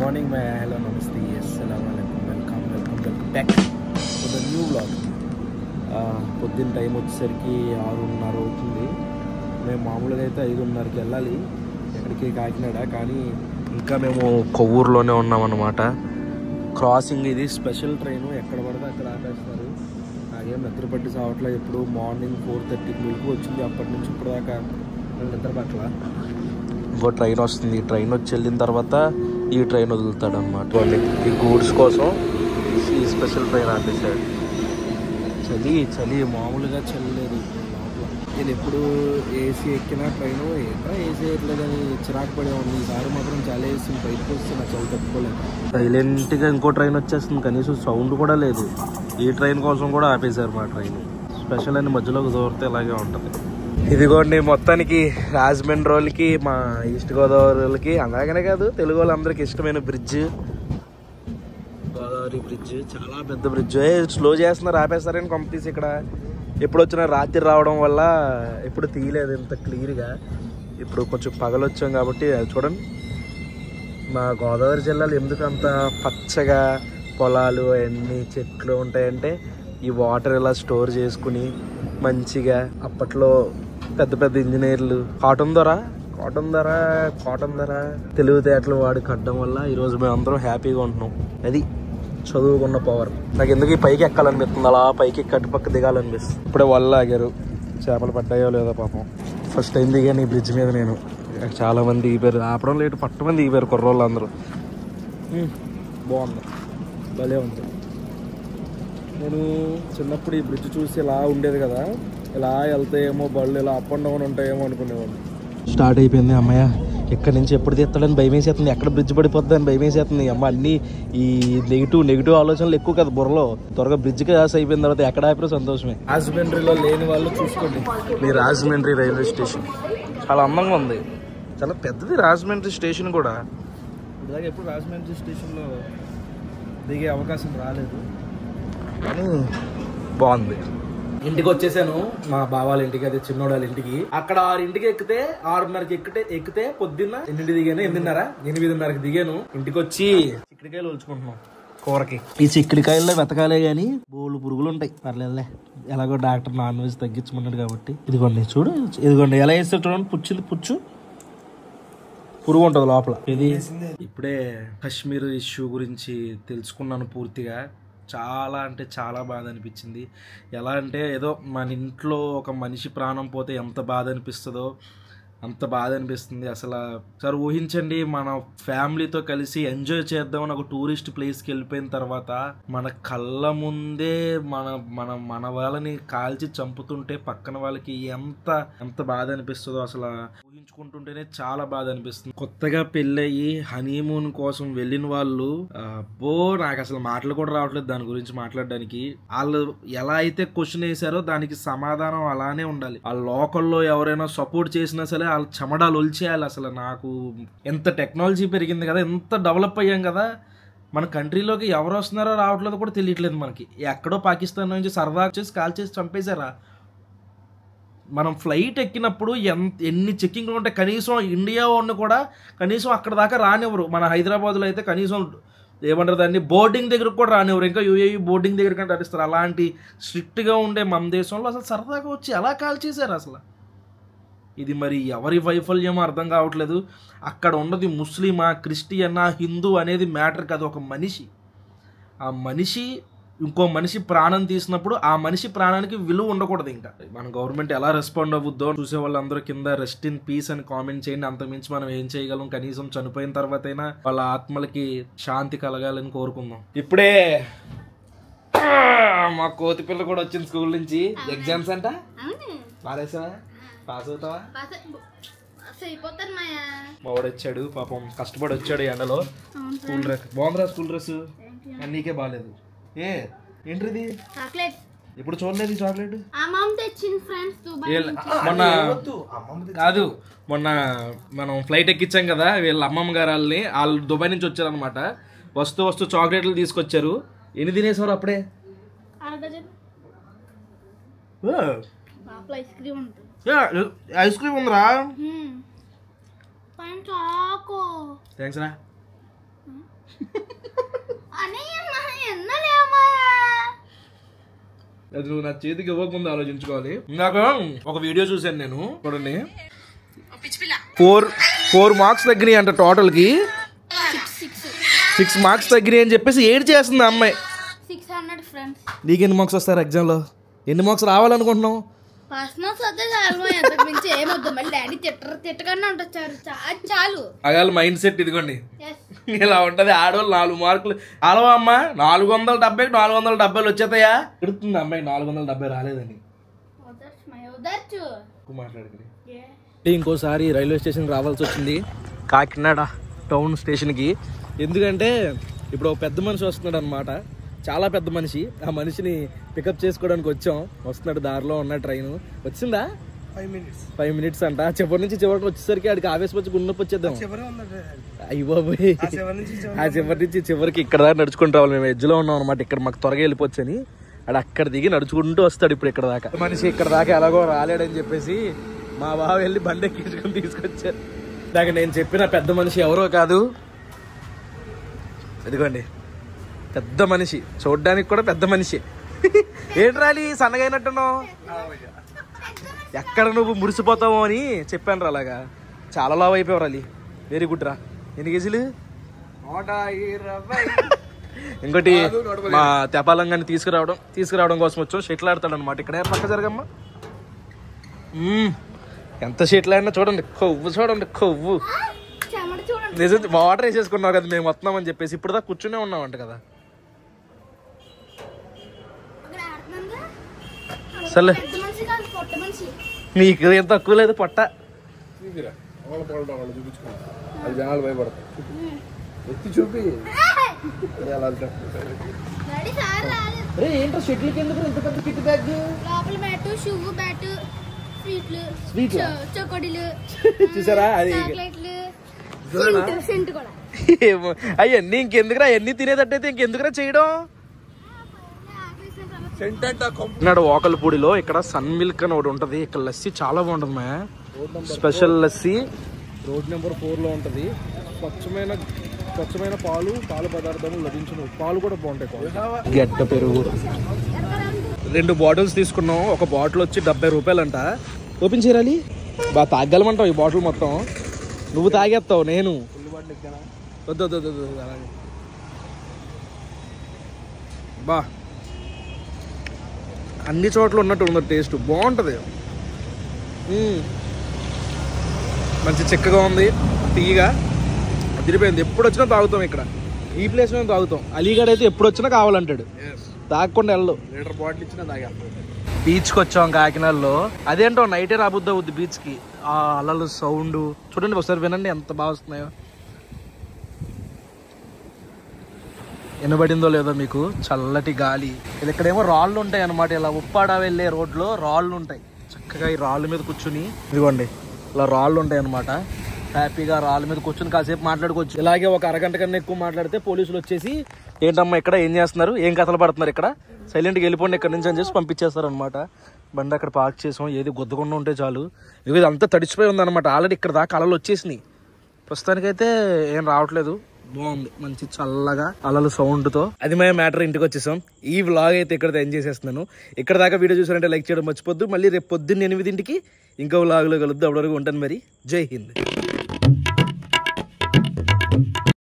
Morning my hello నమస్తే అస్సలాముఅలైకుం welcome back to the new vlog. పొద్దున్న టైం వచ్చేసరికి 6:30 అవుతుంది. మేము మామూలుగా అయితే 5:30కి వెళ్ళాలి ఎక్కడికి, కాకినాడ. కానీ ఇంకా మేము కొవ్వూరులోనే ఉన్నామన్నమాట. క్రాసింగ్ ఇది స్పెషల్ ట్రైన్, ఎక్కడ పడితే అక్కడ ఆపేస్తారు. నాకేం నిద్ర పట్టి సావట్లేదు. ఎప్పుడు మార్నింగ్ 4:30కి మెలకు వచ్చింది, అప్పటి నుంచి ఇప్పుడు దాకా నిద్ర పట్ల. ఇంకో ట్రైన్ వస్తుంది, ట్రైన్ వచ్చి వెళ్ళిన తర్వాత ఈ ట్రైన్ వదులుతాడు అనమాట. ఈ గూడ్స్ కోసం ఈ స్పెషల్ ట్రైన్ ఆపేసాడు. చలి మామూలుగా చలి లేదు లోపల. నేను ఎప్పుడు ఏసీ ఎక్కిన ట్రైను ఎక్కడ ఏసీ ఎక్కలేదని చిరాకు పడే ఉంది. ఈసారి మాత్రం చాలా వేసింది, బయటకు వస్తే నా చలి తట్టుకోలేదు. సైలెంట్గా ఇంకో ట్రైన్ వచ్చేస్తుంది, కనీసం సౌండ్ కూడా లేదు. ఈ ట్రైన్ కోసం కూడా ఆపేశారు మా ట్రైన్. స్పెషల్ అని మధ్యలోకి దూరితే ఇలాగే ఉంటుంది. ఇదిగోండి మొత్తానికి రాజమండ్రి వాళ్ళకి, మా ఈస్ట్ గోదావరి వాళ్ళకి, అలాగనే కాదు తెలుగు వాళ్ళందరికీ ఇష్టమైన బ్రిడ్జ్ గోదావరి బ్రిడ్జ్. చాలా పెద్ద బ్రిడ్జ్. స్లో చేస్తున్నారు, ఆపేస్తారని కంపెనీస్. ఇక్కడ ఎప్పుడు వచ్చినా రాత్రి రావడం వల్ల ఎప్పుడు తీయలేదు ఇంత క్లియర్గా. ఇప్పుడు కొంచెం పగలొచ్చాం కాబట్టి అది చూడండి. మా గోదావరి జిల్లాలో ఎందుకు అంత పచ్చగా పొలాలు అన్నీ చెట్లు ఉంటాయంటే ఈ వాటర్ ఇలా స్టోర్ చేసుకుని మంచిగా అప్పట్లో పెద్ద పెద్ద ఇంజనీర్లు కాటన్ ధర తెలివితేటలు వాడి కట్టడం వల్ల ఈరోజు మేము అందరం హ్యాపీగా ఉంటున్నాం. అది చదువుకున్న పవర్. నాకు ఎందుకు ఈ పైకి ఎక్కాలనిపిస్తుంది, అలా పైకి కట్టుపక్క దిగాలనిపిస్తుంది. ఇప్పుడే వాళ్ళు ఆగారు, చేపలు పడ్డాయో లేదో పాపం. ఫస్ట్ టైం దిగాను ఈ బ్రిడ్జ్ మీద నేను. చాలా మంది దిగిపోయారు, ఆపడం లేటు, పట్టమంది దిగిపోయారు కుర్రోళ్ళు అందరూ. బాగుంది, భలే ఉంది. నేను చిన్నప్పుడు ఈ బ్రిడ్జ్ చూసి ఇలా ఉండేది కదా, ఇలా వెళ్తాయేమో బళ్ళు, ఇలా అప్ అండ్ డౌన్ ఉంటాయేమో అనుకునేవాళ్ళు. స్టార్ట్ అయిపోయింది. అమ్మయ్య ఎక్కడి నుంచి ఎప్పుడు తీస్తాడని భయం వేసేస్తుంది, ఎక్కడ బ్రిడ్జ్ పడిపోతుంది అని భయం వేసేస్తుంది. అమ్మ అన్నీ ఈ నెగిటివ్ ఆలోచనలు ఎక్కువ కదా బుర్రలో. త్వరగా బ్రిడ్జ్ క్రాస్ అయిపోయిన తర్వాత ఎక్కడ ఆపినా సంతోషమే. రాజమండ్రిలో లేని వాళ్ళు చూసుకోండి, మీ రాజమండ్రి రైల్వే స్టేషన్ చాలా అందంగా ఉంది. చాలా పెద్దది రాజమండ్రి స్టేషన్ కూడా. ఇలాగే ఎప్పుడు రాజమండ్రి స్టేషన్లో దిగే అవకాశం రాలేదు, కానీ బాగుంది. ఇంటికి వచ్చేసాను, మా బావాల ఇంటికి, అదే చిన్నోడాల ఇంటికి. అక్కడ 6ంటికి ఎక్కితే 6:30కి ఎక్కితే పొద్దున్న 8ంటికి దిగాను, 8:30కి దిగాను. ఇంటికి వచ్చి చిక్కుడుకాయలు ఒలుచుకుంటున్నాం కూరకి. ఈ చిక్కుడుకాయల్లో వెతకాలే గాని బోళ్ళు పురుగులు ఉంటాయి, పర్లేదులే. ఎలాగో డాక్టర్ నాన్ వెజ్ తగ్గించమన్నాడు కాబట్టి. ఇదిగోండి చూడు, ఇదిగోండి ఎలా వేస్తే చూడండి, పుచ్చు పురుగు ఉంటుంది లోపల. ఇది ఇప్పుడే కాశ్మీర్ ఇష్యూ గురించి తెలుసుకున్నాను పూర్తిగా. చాలా అంటే చాలా బాధ అనిపించింది. ఎలా అంటే ఏదో మన ఇంట్లో ఒక మనిషి ప్రాణం పోతే ఎంత బాధ అనిపిస్తుందో అంత బాధ అనిపిస్తుంది. అసలు సార్ ఊహించండి, మన ఫ్యామిలీతో కలిసి ఎంజాయ్ చేద్దామని ఒక టూరిస్ట్ ప్లేస్కి వెళ్ళిపోయిన తర్వాత మన కళ్ళ ముందే మన వాళ్ళని కాల్చి చంపుతుంటే పక్కన వాళ్ళకి ఎంత బాధ అనిపిస్తుందో అసలు ఊహించుకుంటుంటేనే చాలా బాధ అనిపిస్తుంది. కొత్తగా పెళ్ళయి హనీమూన్ కోసం వెళ్ళిన వాళ్ళు, అబ్బో నాకు అసలు మాటలు కూడా రావట్లేదు దాని గురించి మాట్లాడడానికి. వాళ్ళు ఎలా అయితే క్వశ్చన్ వేసారో దానికి సమాధానం అలానే ఉండాలి. ఆ లోకల్లో ఎవరైనా సపోర్ట్ చేసినా సరే వాళ్ళ చెమడాలు ఒలిచేయాలి. అసలు నాకు ఎంత టెక్నాలజీ పెరిగింది కదా, ఎంత డెవలప్ అయ్యాం కదా, మన కంట్రీలోకి ఎవరు వస్తున్నారో రావట్లేదో కూడా తెలియట్లేదు మనకి. ఎక్కడో పాకిస్తాన్ నుంచి సరదా చేసి కాల్ చేసి చంపేశారా. మనం ఫ్లైట్ ఎక్కినప్పుడు ఎన్ని చెక్కింగ్లు ఉంటాయి. కనీసం ఇండియా వాడిని కూడా కనీసం అక్కడ దాకా రానివ్వరు. మన హైదరాబాద్లో అయితే కనీసం ఏమంటారు దాన్ని, బోర్డింగ్ దగ్గరకు కూడా రానివ్వరు. ఇంకా యూఏఈ బోర్డింగ్ దగ్గర కంటే అరిస్తారు. అలాంటి స్ట్రిక్ట్గా ఉండే మన దేశంలో అసలు సరదాగా వచ్చి ఎలా కాల్ చేశారు అసలు. ఇది మరి ఎవరి వైఫల్యమో అర్థం కావట్లేదు. అక్కడ ఉన్నది ముస్లిమా, క్రిస్టియనా, హిందూ అనేది మ్యాటర్ కాదు. ఒక మనిషి, ఆ మనిషి ఇంకో మనిషి ప్రాణం తీసినప్పుడు ఆ మనిషి ప్రాణానికి విలువ ఉండకూడదు. ఇంకా మన గవర్నమెంట్ ఎలా రెస్పాండ్ అవ్వద్దో చూసే వాళ్ళందరూ కింద రెస్ట్ ఇన్ పీస్ అని కామెంట్ చేయండి. అంతకుమించి మనం ఏం చేయగలం? కనీసం చనిపోయిన తర్వాత అయినా వాళ్ళ ఆత్మలకి శాంతి కలగాలని కోరుకుందాం. ఇప్పుడే మా కోతి పిల్ల కూడా వచ్చింది స్కూల్ నుంచి. ఎగ్జామ్స్ అంట, పారేసావా? పాస్ అవుతావా? మా వాడు వచ్చాడు పాపం, కష్టపడి వచ్చాడు ఎండలో. స్కూల్ డ్రెస్ బాగుందిరా, స్కూల్ డ్రెస్ నీకే బాగాలేదు. ఏంటిది ఇప్పుడు చూడలేదు ఈ చాక్లెట్? కాదు, మొన్న మనం ఫ్లైట్ ఎక్కించాం కదా, వీళ్ళ అమ్మమ్మ గారు వాళ్ళు దుబాయ్ నుంచి వచ్చారనమాట. వస్తూ చాక్లెట్లు తీసుకొచ్చారు. ఎన్ని తినేసారు అప్పుడే? ఐస్ క్రీమ్ ఉందిరా. థ్యాంక్స్ రా. అది నువ్వు నా చేతికి ఇవ్వకముందు ఆలోచించుకోవాలి. నాకు ఒక వీడియో చూశాను నేను, చూడండి. 4 మార్క్స్ తగ్గినాయి అంట టోటల్కి. 6 మార్క్స్ తగ్గినాయి అని చెప్పేసి ఏడు చేస్తుంది ఆ అమ్మాయి. 600 ఫ్రెండ్స్. నీకు ఎన్ని మార్క్స్ వస్తారు ఎగ్జామ్లో? ఎన్ని మార్క్స్ రావాలనుకుంటున్నావు? పాస్ మార్క్స్ వస్తే చాలు, అంతకు మించి ఏమొద్దు. మళ్ళీ డాడీ తిట్టకన్నా ఉంటుంది చాలు. అగాలి మైండ్ సెట్ ఇదిగోండి, ఇలా ఉంటది. ఆడవాళ్ళు 4 మార్కులు అలవా అమ్మ, 470కి 470 వచ్చేతాయా? తిడుతుంది అమ్మాయి 470 రాలేదని. మాట్లాడుకుని ఇంకోసారి రైల్వే స్టేషన్ రావాల్సి వచ్చింది, కాకినాడ టౌన్ స్టేషన్కి. ఎందుకంటే ఇప్పుడు ఒక పెద్ద మనిషి వస్తున్నాడు అనమాట, చాలా పెద్ద మనిషి. ఆ మనిషిని పికప్ చేసుకోవడానికి వచ్చాం. వస్తున్నాడు, దారిలో ఉన్న ట్రైన్ వచ్చిందా? 5 మినిట్స్ అంట. చివరి నుంచి చివరికి వచ్చేసరికి ఆడికి ఆవేశం వచ్చి గున్నొప్పి వచ్చేద్దాం. అయ్యి బాబోయ్, ఆ చివరి నుంచి చివరికి ఇక్కడ దాకా నడుచుకుంటూ రావాలి. మేము ఎడ్జ్లో ఉన్నాం అనమాట. ఇక్కడ మాకు త్వరగా వెళ్ళిపోవచ్చు అని ఆడు అక్కడ దిగి నడుచుకుంటూ వస్తాడు. ఇప్పుడు ఇక్కడ దాకా మనిషి ఇక్కడ దాకా ఎలాగో రాలేడని చెప్పేసి మా బావ వెళ్ళి బండి ఎక్కించుకొని తీసుకొచ్చారు. దాకా నేను చెప్పిన పెద్ద మనిషి ఎవరో కాదు, ఇదిగోండి పెద్ద మనిషి. చూడ్డానికి కూడా పెద్ద మనిషి. ఏంట్రాలి సన్నగా అయినట్టున్నావు? ఎక్కడ నువ్వు మురిసిపోతావు అని చెప్పాను రా. అలాగా చాలా లావు అయిపోయావు రాలి. వెరీ గుడ్ రా. ఎన్ని కేజీలు? 120. ఇంకోటి మా తెపాలంగాన్ని తీసుకురావడం కోసం వచ్చాం. షెట్లు ఆడతాడు అనమాట. ఇక్కడ పక్క జరగమ్మా. ఎంత షెట్లు ఆడినా చూడండి, కొవ్వు చూడండి, కొవ్వు. నిజం వాటర్ వేసేసుకున్నావు కదా మేము వస్తున్నామని చెప్పేసి. ఇప్పుడు దా కూర్చునే ఉన్నామంట కదా. సర్లే, నీకు ఏం తక్కువ లేదు పొట్ట. జనాలు భయపడతారు. ఎత్తి చూపి ఏంటో షెట్లకి ఎందుకు ఇంత పెద్ద కిట్ బ్యాగ్? చూసారా? అది అవన్నీ ఇంకెందుకురా, అవన్నీ తినేటట్టయితే ఇంకెందుకురా చేయడం. నాడు ఓకలపూడిలో ఇక్కడ సన్ మిల్క్ అని ఒకటి ఉంటుంది. ఇక్కడ లస్సీ చాలా బాగుంటుంది. మా స్పెషల్ లస్సీ రోడ్ నెంబర్ 4లో ఉంటుంది. స్వచ్ఛమైన పాలు పదార్థాలు లభించును. పాలు కూడా బాగుంటాయి. గడ్డ పెరుగు 2 బాటిల్స్ తీసుకున్నాం. ఒక బాటిల్ వచ్చి 70 రూపాయలు అంట. ఓపెన్ చేయాలి. బాగా తాగలమంటావు ఈ బాటిల్ మొత్తం. నువ్వు తాగేస్తావు, నేను వద్దు. అలాగే బా అన్ని చోట్ల ఉన్నట్టు ఉంది టేస్ట్. బాగుంటుంది, మంచి చిక్కగా ఉంది, తీయగా తిరిపోయింది. ఎప్పుడు వచ్చినా తాగుతాం ఇక్కడ. ఈ ప్లేస్లో తాగుతాం. అలీగఢ్ అయితే ఎప్పుడు వచ్చినా కావాలంటాడు, తాగకుండా వెళ్ళు. లీటర్ బాటిల్ ఇచ్చినా తాగా. బీచ్కి వచ్చాం కాకినాడలో. అదేంటో నైటే రాబుద్ది అవుద్ది బీచ్కి. ఆ అలలు సౌండ్ చూడండి, ఒకసారి వినండి ఎంత బాగా వస్తున్నాయో. వినబడిందో లేదో మీకు? చల్లటి గాలి. ఇది ఇక్కడేమో రాళ్ళు ఉంటాయి అనమాట. ఇలా ఉప్పాడ వెళ్ళే రోడ్లో రాళ్ళు ఉంటాయి. చక్కగా ఈ రాళ్ళ మీద కూర్చుని, ఇదిగోండి ఇలా రాళ్ళు ఉంటాయి అనమాట. హ్యాపీగా రాళ్ళ మీద కూర్చుని కాసేపు మాట్లాడుకోవచ్చు. ఇలాగే ఒక అరగంట కన్నా ఎక్కువ మాట్లాడితే పోలీసులు వచ్చేసి ఏంటమ్మా ఇక్కడ ఏం చేస్తున్నారు, ఏం కథలు పడుతున్నారు, ఇక్కడ సైలెంట్గా వెళ్ళిపోండి ఇక్కడ నుంచి అని చేసి పంపించేస్తారు అనమాట. బండి అక్కడ పార్క్ చేసాం. ఏది గుద్దకుండా ఉంటే చాలు. ఇది అంతా తడిచిపోయి ఉందన్నమాట. ఆల్రెడీ ఇక్కడ దాకా అలలు వచ్చేసినాయి. ప్రస్తుతానికైతే ఏం రావట్లేదు. బాగుంది, మంచి చల్లగా అలలు సౌండ్తో. అది మేము మ్యాటర్. ఇంటికి వచ్చేసాం. ఈ వ్లాగ్ అయితే ఇక్కడ ఎంజాయ్ చేసేస్తున్నాను. ఇక్కడ దాకా వీడియో చూసారంటే లైక్ చేయడం మర్చిపోద్దు. మళ్ళీ రేపు పొద్దున్న 8ంటికి ఇంకో వ్లాగ్లో కలుద్దాం. అప్పటివరకు ఉంటాను మరి. జై హింద్.